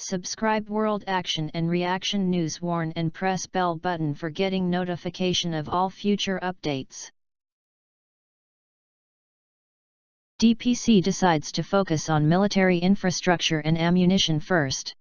Subscribe World Action and Reaction News Warn and press bell button for getting notification of all future updates. DPC decides to focus on military infrastructure and ammunition first.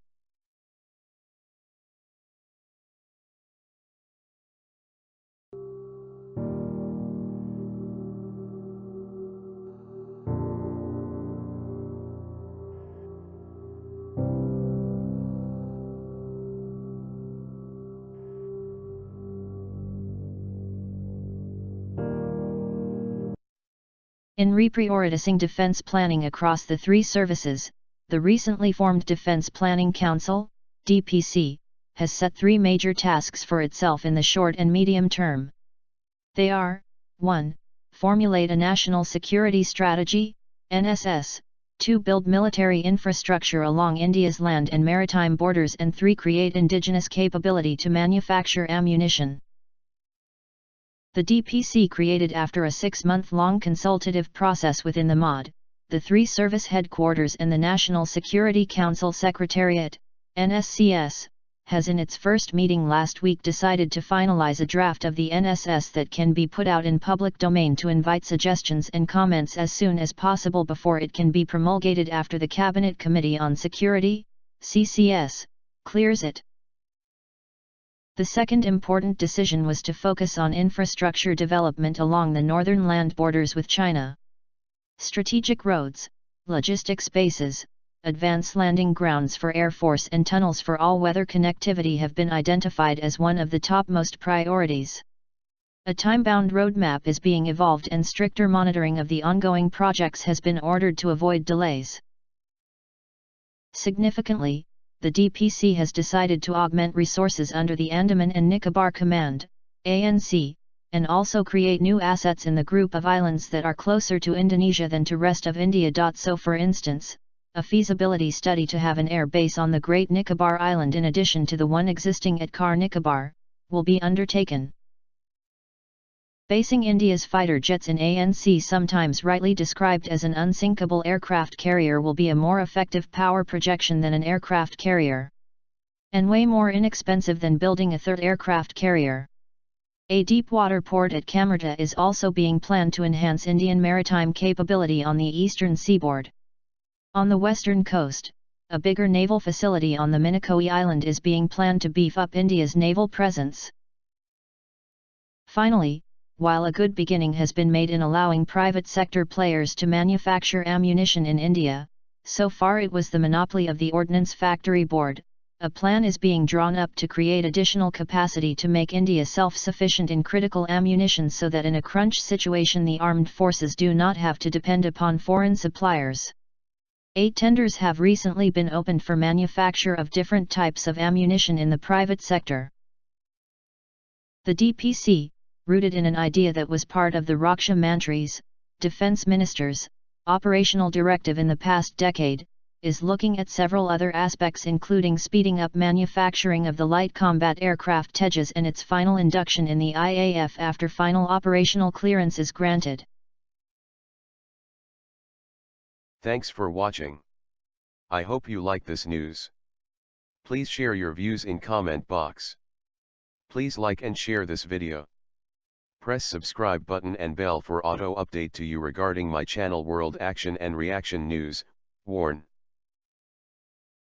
In reprioritizing defense planning across the three services, the recently formed Defense Planning Council, DPC, has set three major tasks for itself in the short and medium term. They are: 1. Formulate a National Security Strategy, NSS, 2. Build military infrastructure along India's land and maritime borders, and 3. Create indigenous capability to manufacture ammunition. The DPC created after a 6-month-long consultative process within the MOD, the three service headquarters and the National Security Council Secretariat, NSCS, has in its first meeting last week decided to finalize a draft of the NSS that can be put out in public domain to invite suggestions and comments as soon as possible before it can be promulgated after the Cabinet Committee on Security, CCS, clears it. The second important decision was to focus on infrastructure development along the northern land borders with China. Strategic roads, logistic spaces, advanced landing grounds for Air Force and tunnels for all-weather connectivity have been identified as one of the topmost priorities. A time-bound roadmap is being evolved and stricter monitoring of the ongoing projects has been ordered to avoid delays. Significantly, the DPC has decided to augment resources under the Andaman and Nicobar Command, ANC, and also create new assets in the group of islands that are closer to Indonesia than to rest of India. So for instance, a feasibility study to have an air base on the Great Nicobar Island in addition to the one existing at Car Nicobar, will be undertaken. Basing India's fighter jets in ANC, sometimes rightly described as an unsinkable aircraft carrier, will be a more effective power projection than an aircraft carrier, and way more inexpensive than building a third aircraft carrier. A deep-water port at Camarata is also being planned to enhance Indian maritime capability on the eastern seaboard. On the western coast, a bigger naval facility on the Minicoy Island is being planned to beef up India's naval presence. Finally, while a good beginning has been made in allowing private sector players to manufacture ammunition in India, so far it was the monopoly of the Ordnance Factory Board. A plan is being drawn up to create additional capacity to make India self-sufficient in critical ammunition so that in a crunch situation the armed forces do not have to depend upon foreign suppliers. 8 tenders have recently been opened for manufacture of different types of ammunition in the private sector. The DPC, rooted in an idea that was part of the Raksha Mantri's, defense ministers, operational directive in the past decade, is looking at several other aspects including speeding up manufacturing of the light combat aircraft Tejas and its final induction in the IAF after final operational clearance is granted. Thanks for watching. I hope you like this news. Please share your views in comment box. Please like and share this video. Press subscribe button and bell for auto update to you regarding my channel World Action and Reaction News, Warn.